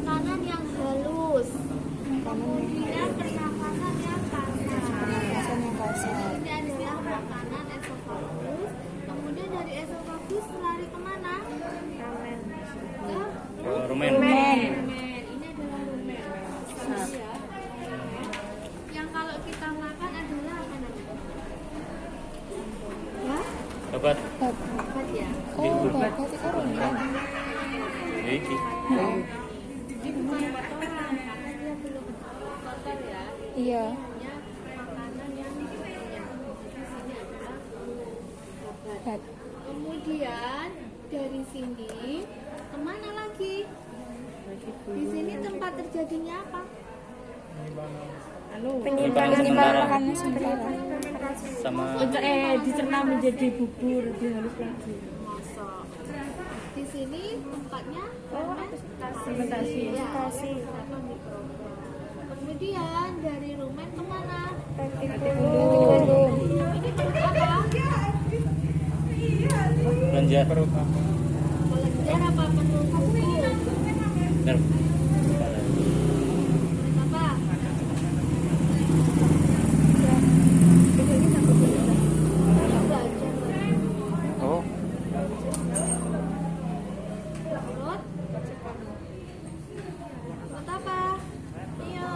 makanan yang halus. Kemudian pernafasan yang kasar. Ini adalah makanan esofagus. Kemudian dari esofagus lari kemana? Rumen. Ini adalah rumen. Ya. Yang kalau kita makan adalah apa namanya? Ya? Obat. Obat ya. Oh, obat itu rumen. Iki. Jadi bukan obat orang karena dia belum kotor ya. Iya. Hanya makanan yang punya. Ini adalah obat. Kemudian dari sini kemana lagi? Di sini tempat terjadinya apa? Penyimpanan makanan sementara. Sama dicerna menjadi bubur lebih halus lagi. Masak. Di sini tempatnya Fermentasi. Ya, atau mikroba. Kemudian dari rumen kemana? Retikulum. Ini perut apa? kelenjar. Kelenjar apa perut buku? Nerf. Apa? Oh, Perut? Perut apa? Ayo.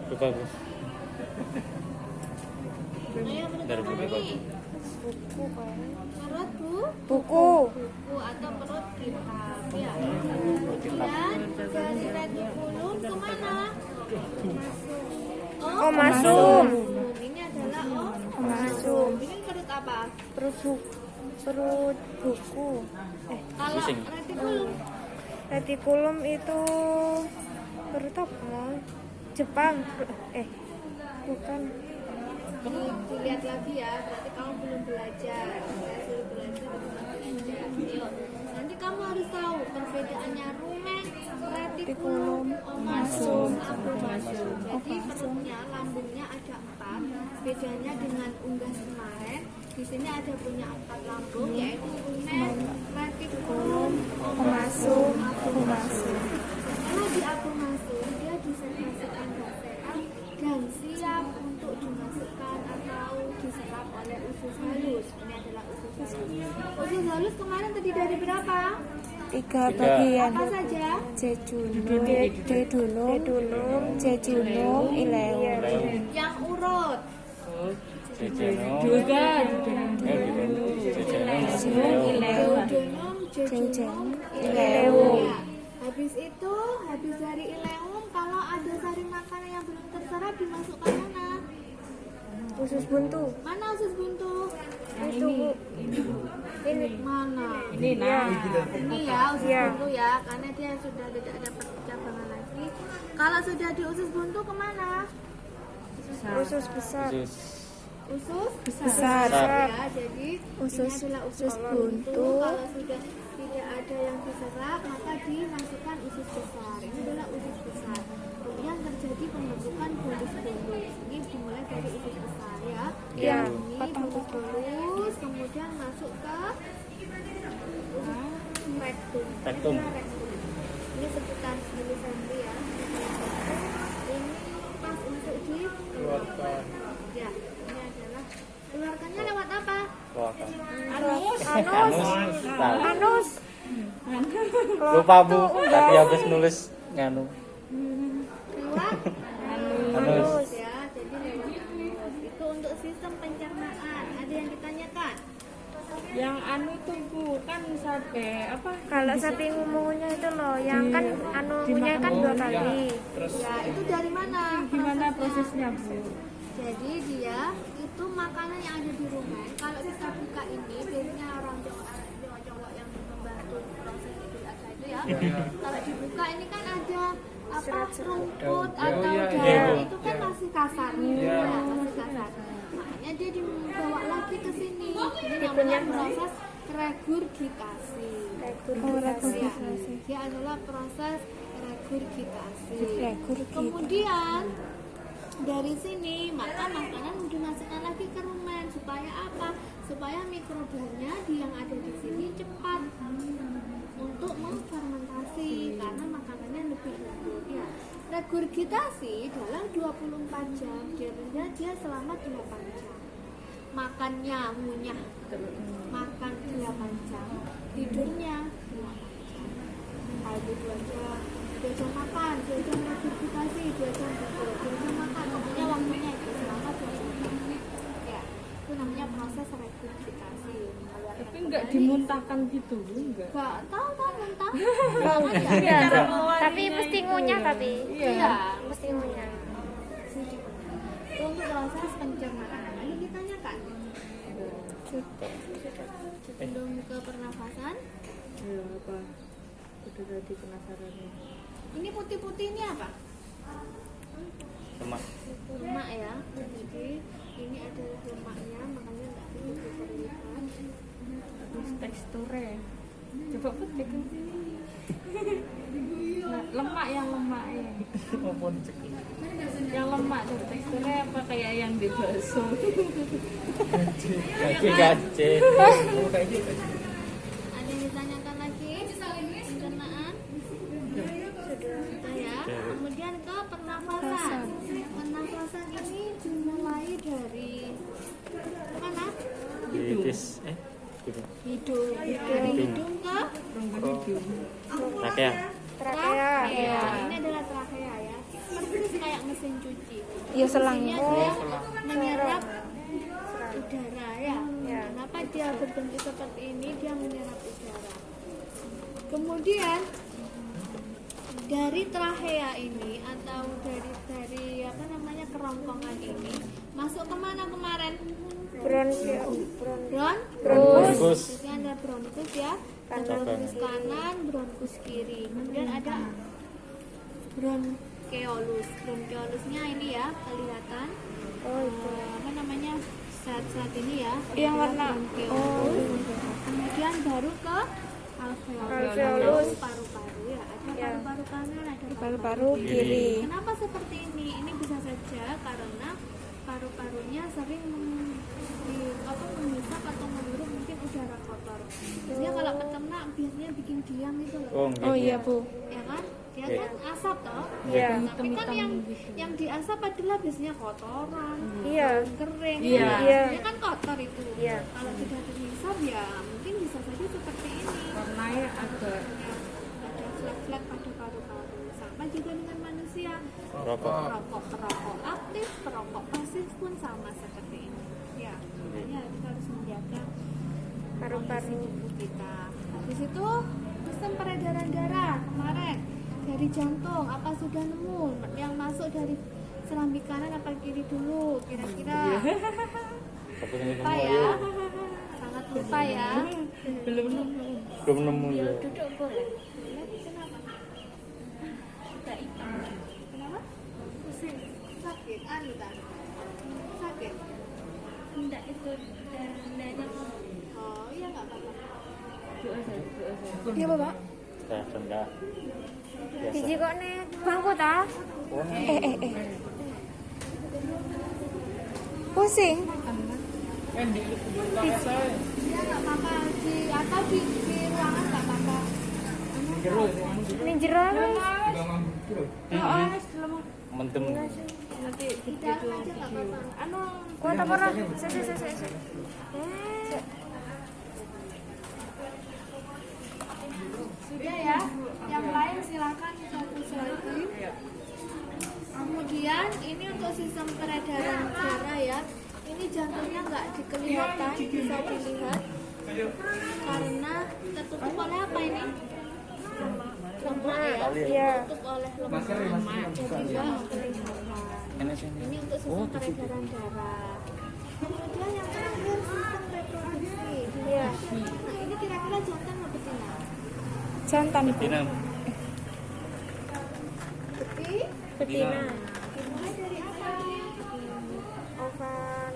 lupa Bu. Ayo perut Dari apa buku apa? nih? Perut Buku. buku atau perut kitab ya. Kemudian dari retikulum kemana? Oh, masuk. Ini adalah Masuk. Ini perut apa? Perut buku. Kalau Pusing. retikulum Retikulum itu perut apa? Jepang. Bukan. dilihat lagi ya. Berarti kamu belum belajar. Saya suruh belajar belajar. Yuk. Nanti kamu harus tahu perbedaannya rumen, retikulum, omasum, abomasum. Jadi perutnya, lambungnya ada 4. Bedanya dengan unggas kemarin. Di sini ada punya 4 lambung, yaitu rumen, retikulum, omasum, abomasum. Kalau di abomasum dia disekresikan bakteri dan siap untuk dimasukkan atau diserap oleh usus halus. Ini adalah usus halus. Usus halus kemarin terdiri dari berapa? 3 bagian. Apa saja? Dedunum, jejunum, ileum. Yang urut. Jejenom. Juga Jejenom. Duodenum, jejunum, ileum. Ya. Habis itu, habis dari ileum, kalau ada sari makanan yang belum terserap dimasukkan mana? Usus buntu. Mana usus buntu? Itu Bu. Ini. Mana? ini nah. Ini ya usus Iya. buntu ya, karena dia sudah tidak dapat cabangan lagi. Kalau sudah di usus buntu kemana? Usus besar. Usus Besar. ya, jadi Usus- ini adalah usus usus buntu. buntu. Kalau sudah tidak ada yang diserap, maka dimasukkan usus besar. Ini adalah usus besar. Kemudian terjadi pembentukan bolus-bolus. Ini dimulai dari usus besar ya. Iya. Ini bolus-bolus, kemudian masuk ke rektum. Rektum. Ini sekitar 10 cm ya. Ini pas untuk di ya, ini adalah keluarkannya lewat apa? Anus. Lupa Bu, tadi habis nulis nganu. Lewat Anus. ya, jadi lewat anus. Itu untuk sistem pencernaan. Ada yang ditanyakan? Yang anu itu Bu kan sampai apa? Kalau sapi ngumunya itu loh, yang kan anunya kan 2 kali. Ya, itu dari mana? Gimana prosesnya Bu? Jadi dia itu makanan yang ada di rumah. Kalau kita buka ini, biasanya orang cowok yang membantu proses Idul Adha itu ya. Kalau dibuka ini kan ada apa rumput atau daun itu kan masih kasar, ya, masih kasar. Makanya dia dibawa lagi ke sini. Ini namanya proses regurgitasi. Regurgitasi. Dia adalah proses regurgitasi. Regurgitasi. Kemudian dari sini, maka makanan dimasukkan lagi ke rumen. Supaya apa? Supaya mikrobanya yang ada di sini cepat untuk memfermentasi, karena makanannya lebih lembut ya. Regurgitasi dalam 24 jam, dia selama 8 jam. Makannya ngunyah, makan 8 jam, tidurnya 8 jam. Ada 2 jam, 2 jam makan, 2 jam regurgitasi, 2 jam tidur, 2 jam makan. Pokoknya waktunya itu selama 2 jam. Ya, itu namanya proses regurgitasi. Tapi nggak dimuntahkan gitu, enggak. Gak tahu muntah. Iya, tapi mesti ngunyah tapi. Iya, Mesti ngunyah. untuk proses pencernaan. Ini ditanyakan sebelum ke pernafasan. Ya apa? Udah tadi penasaran. Ini putih-putih ini apa? Lemak. Lemak ya. Jadi ini adalah lemaknya, makanya nggak begitu terlihat. Terus teksturnya. Coba petik ke sini. Nah, lemak yang lemak ya. Yang lemak tuh teksturnya apa kayak yang di bakso? Gaje. Ada yang ditanyakan lagi? Pencernaan? Sudah ya. Kemudian ke pernafasan. Pernafasan ini dimulai dari mana? Bibis. Hidung. Dari hidung ke Trachea. Trakea. Ya, ini adalah trachea ya. Persis kayak mesin cuci. Iya selang. Mesinnya dia menyerap udara ya. Ya. Kenapa dia berbentuk seperti ini? Dia menyerap udara. Kemudian dari trachea ini atau dari apa namanya kerongkongan ini masuk kemana kemarin? Bronkus. Jadi ada bronkus ya. Bronkus kanan, bronkus kiri. Kemudian ada bronkeolus. Bronkeolusnya ini ya kelihatan. Oh itu. Apa namanya? Saat ini ya. Yang warna. Bronkeolus. Kemudian baru ke Alveolus. Paru-paru ya. Ada Ya. paru-paru kanan, ada Paru-paru kiri. Kenapa seperti ini? Ini bisa saja karena paru-parunya sering menghisap atau menghirup mungkin udara kotor. Biasanya kalau peternak biasanya bikin diam itu loh. Oh iya Bu. Ya kan? Dia kan asap toh. Iya. Tapi kan yang diasap adalah biasanya kotoran, Iya. kering. Iya. Iya. Dia kan kotor itu. Iya. Kalau tidak dihisap ya mungkin bisa saja seperti ini. Warnanya agak Ada flek-flek pada paru-paru. Sama juga dengan manusia. Rokok. Perokok aktif, perokok pasif pun sama seperti ini. Ya, makanya kita harus menjaga Paru-paru. tubuh kita. Habis itu sistem peredaran darah kemarin dari jantung apa sudah nemu yang masuk dari serambi kanan apa kiri dulu kira-kira lupa ya, sangat lupa ya. belum nemu. Belum nemu ya. Duduk boleh. Kenapa? Tidak hitam. Kenapa? Pusing. Sakit. Anu tak? Sakit. Tidak itu darahnya. Oh iya nggak apa-apa. Iya Bapak. Sudah, sudah. Biji kok nih bangku ta? Pusing. Iya nggak apa-apa di atau di ruangan nggak apa-apa. Ini jero wis. Mentem. Nanti Di dalam aja nggak apa-apa. anu Kuat apa ora? Sik. Sudah ya. Yang lain silakan fokus lagi. Kemudian ini untuk sistem peredaran darah ya. Ini jantungnya nggak dikelihatan, bisa dilihat karena tertutup oleh apa ini? Lemak ya. Iya. Tertutup oleh lemak. Jadi nggak kelihatan. Ini untuk sistem peredaran darah. Kemudian yang terakhir sistem reproduksi. Iya. Nah ini kira-kira jantan atau betina? Jantan Bu. Betina. Beti? Betina. Dimulai dari apa? Ovan.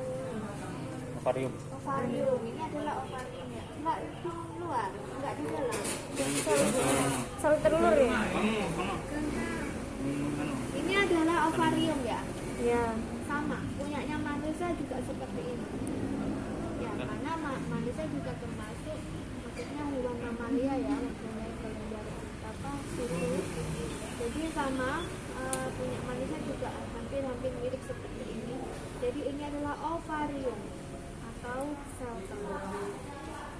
Ovarium. Ovarium. Ini adalah ovarium ya. Enggak di luar, enggak di dalam. Sel telur ya? Ini adalah ovarium ya. Ya. sama punyanya manusia juga seperti ini ya, karena manusia juga termasuk maksudnya hewan mamalia ya, mempunyai kelenjar susu, jadi sama punya manusia juga hampir mirip seperti ini. Jadi ini adalah ovarium atau sel telur.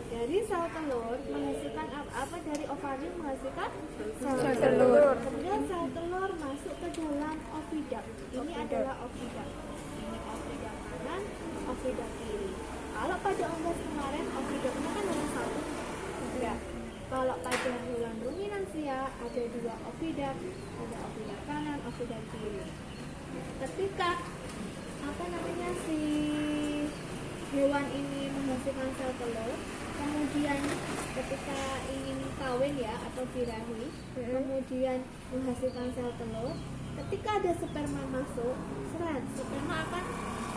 Dari sel telur menghasilkan apa? Dari ovarium menghasilkan sel telur. Kemudian sel telur masuk ke dalam oviduct. Ini adalah oviduct. Ini oviduct kanan, oviduct kiri. Kalau pada unggas kemarin oviductnya kan hanya satu. Ya. Kalau pada hewan ruminansia ada dua oviduct, ada oviduct kanan, oviduct kiri. Ketika si hewan ini menghasilkan sel telur, kemudian ketika ingin kawin ya atau birahi, kemudian menghasilkan sel telur, ketika ada sperma masuk, sperma akan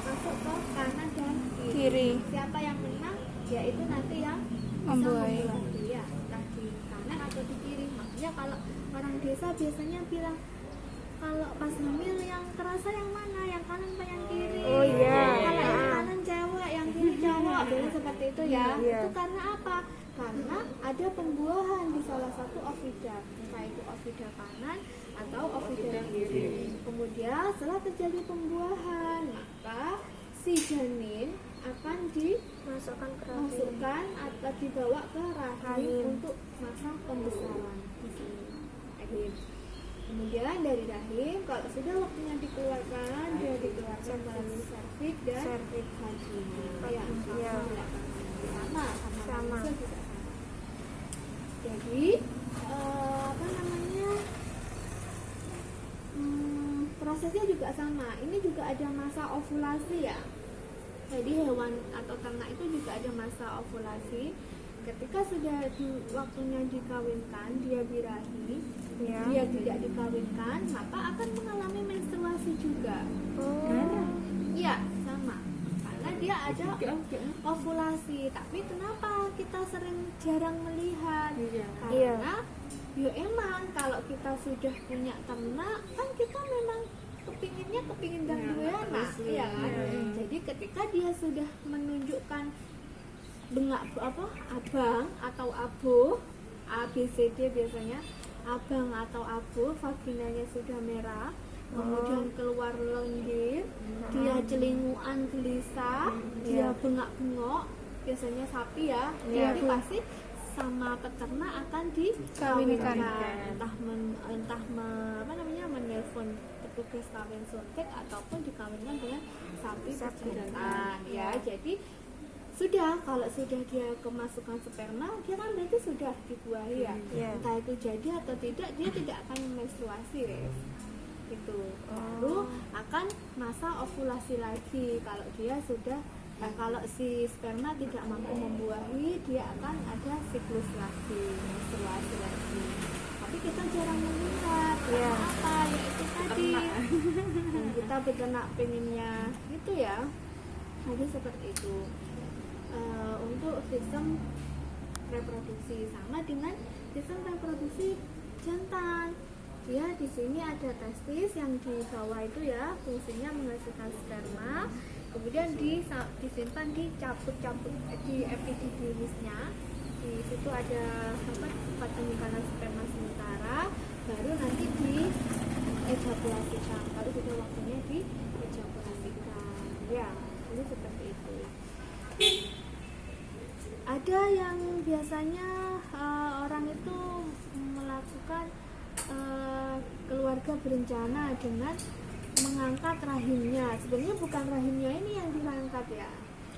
masuk ke kanan dan kiri. Siapa yang menang yaitu nanti yang bisa membuahi ya, entah di kanan atau di kiri. Makanya kalau orang desa biasanya bilang, kalau pas hamil yang kerasa yang mana, yang kanan atau yang kiri? Oh iya. Kalau yang kanan cewek, yang kiri cowok, biasanya seperti itu ya. Itu karena apa? Karena ada pembuahan di salah satu oviduct, entah itu oviduct kanan atau oviduct kiri. Kemudian setelah terjadi pembuahan, maka si janin akan dimasukkan atau dibawa ke rahim untuk masa pembesaran di sini. Kemudian dari rahim, kalau sudah waktunya dikeluarkan, dia dikeluarkan melalui serviks dan vagina. Sama. Jadi prosesnya juga sama. Ini juga ada masa ovulasi ya. Jadi hewan atau ternak itu juga ada masa ovulasi. Ketika sudah waktunya dikawinkan, dia birahi, dia tidak dikawinkan, maka akan mengalami menstruasi juga. Iya, sama. Karena dia ada ovulasi. Tapi kenapa kita jarang melihat? Karena ya emang kalau kita sudah punya ternak, kan kita memang kepingin dan dua anak, ya kan? Jadi ketika dia sudah menunjukkan abang atau abu, ABCD biasanya abang atau abu, vaginanya sudah merah, kemudian keluar lendir, dia celinguan gelisah, dia bengak-bengok, biasanya sapi ya, jadi pasti sama peternak akan dikawinkan, entah menelpon petugas kawin suntik ataupun dikawinkan dengan sapi perjalanan ya. Jadi kalau sudah dia kemasukan sperma, dia kan berarti sudah dibuahi ya. Entah itu jadi atau tidak, dia tidak akan menstruasi itu. Lalu akan masa ovulasi lagi. Kalau dia sudah kalau si sperma tidak mampu membuahi, dia akan ada siklus lagi, menstruasi lagi. Tapi kita jarang melihat apa yaitu tadi kita beternak pengennya itu ya. Jadi seperti itu. Untuk sistem reproduksi sama dengan sistem reproduksi jantan. Ya, di sini ada testis yang di bawah itu ya, fungsinya menghasilkan sperma. Kemudian disimpan di cabut-cabut di epididymisnya. Di situ ada tempat penyimpanan sperma sementara, baru nanti di ejakulasikan. Kalau sudah waktunya di ejakulasikan. Ya, ini seperti itu. Ada yang biasanya orang itu melakukan keluarga berencana dengan mengangkat rahimnya. Sebenarnya bukan rahimnya ini yang diangkat ya,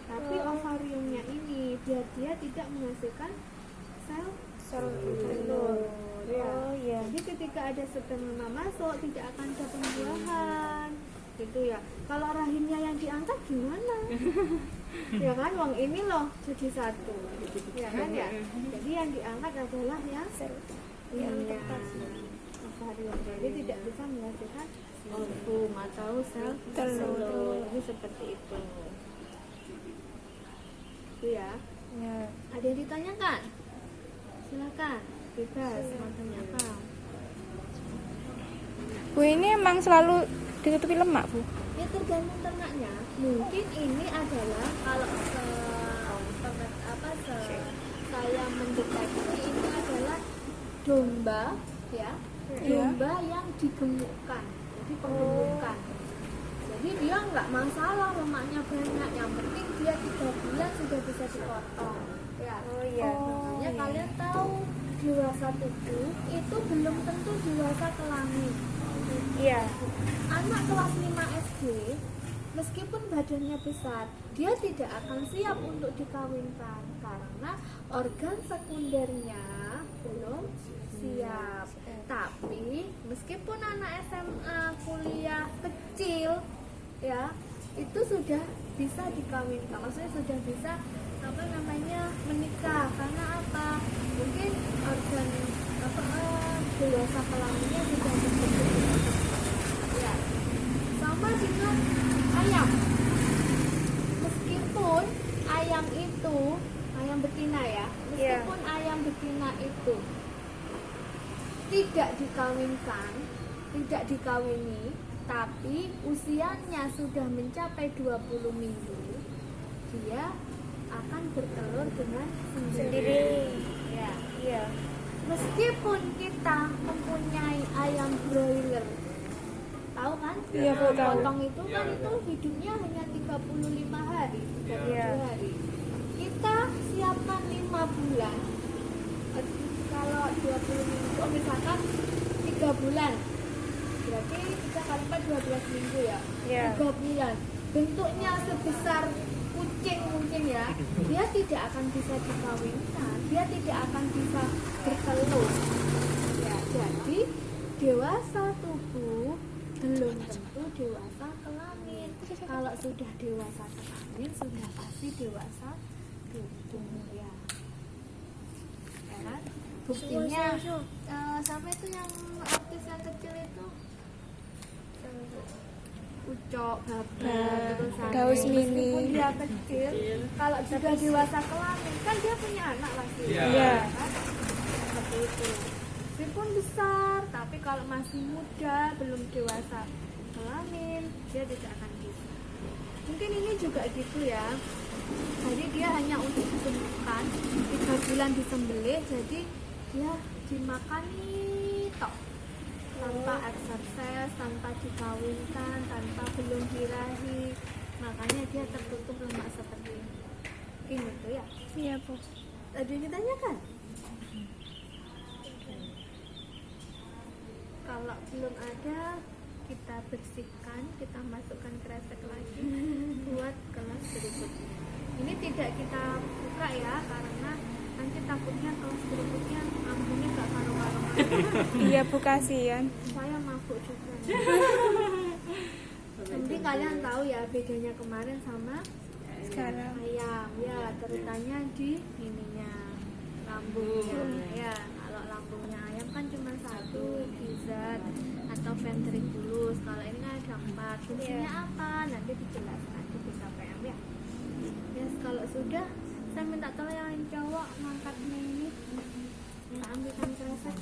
tapi ovariumnya ini, biar dia tidak menghasilkan sel telur. Jadi ketika ada sperma masuk, tidak akan ada pembuahan gitu ya. Kalau rahimnya yang diangkat gimana? Ya kan, wong ini loh jadi satu, ya kan ya. Jadi yang diangkat adalah yang tepat ovarium. Jadi tidak bisa menghasilkan ovum atau sel telur. Ini seperti itu. Itu ya. Ada yang ditanyakan? Silakan, bebas mau tanya apa. Bu, ini emang selalu ditutupi lemak, Bu? Ya tergantung ternaknya. Mungkin ini adalah kalau saya mendeteksi ini adalah domba ya, domba yang digemukkan, jadi penggemukan. Jadi dia nggak masalah lemaknya banyak, yang penting dia 3 bulan sudah bisa dipotong. Ya. Makanya kalian tahu dewasa tubuh itu belum tentu dewasa kelamin. Iya. Anak kelas 5 SD meskipun badannya besar, dia tidak akan siap untuk dikawinkan karena organ sekundernya belum siap. Tapi meskipun anak SMA, kuliah kecil ya, itu sudah bisa dikawinkan. Maksudnya sudah bisa menikah karena apa? Mungkin organ dewasa kelaminnya sudah terbentuk. Ya. Sama dengan ayam. Meskipun ayam itu ayam betina ya, meskipun ayam betina itu tidak dikawinkan, tidak dikawini, tapi usianya sudah mencapai 20 minggu, dia akan bertelur dengan sendiri. Ya. Iya. Meskipun kita mempunyai ayam broiler, tahu kan? Iya, Yang tahu. potong itu kan itu hidupnya hanya 35 hari, 37 hari. Kita siapkan 5 bulan. Kalau 20 minggu, misalkan 3 bulan, berarti 3 kali 4 12 minggu ya. Iya. 3 bulan. Bentuknya sebesar kucing mungkin ya, dia tidak akan bisa dikawinkan, dia tidak akan bisa bertelur. Ya, jadi dewasa tubuh belum tentu dewasa kelamin. Kalau sudah dewasa kelamin sudah pasti dewasa tubuh ya. Ya kan? Buktinya sampai itu yang artis yang kecil itu Ucok, Babar, terus Daus Mini. meskipun dia kecil, kalau sudah dewasa kelamin kan dia punya anak lagi. Iya. Kan? Seperti itu. Meskipun besar, tapi kalau masih muda, belum dewasa kelamin, dia tidak akan bisa. Mungkin ini juga gitu ya. Jadi dia hanya untuk disembuhkan, 3 bulan disembelih, jadi dia dimakani tok. Tanpa exercise, tanpa dikawinkan, tanpa belum birahi, makanya dia tertutup lemak seperti ini tuh ya. Iya, Bu. Tadi ditanyakan kalau belum ada, kita bersihkan, kita masukkan kresek lagi buat kelas berikutnya. Ini tidak kita buka ya, karena nanti takutnya kelas berikutnya lambungnya gak karu-karuan. Iya, Bu, kasihan. Saya mabuk juga. Nanti kalian tahu ya bedanya kemarin sama Sekarang. ayam ya, terutama di ininya lambungnya ya. Kalau lambungnya ayam kan cuma 1, gizzard atau ventriculus. Kalau ini kan ada 4. Fungsinya apa? Nanti dijelaskan di PKPM ya. Ya, kalau sudah saya minta tolong yang cowok ngangkatnya ini. Kita ambilkan kresek.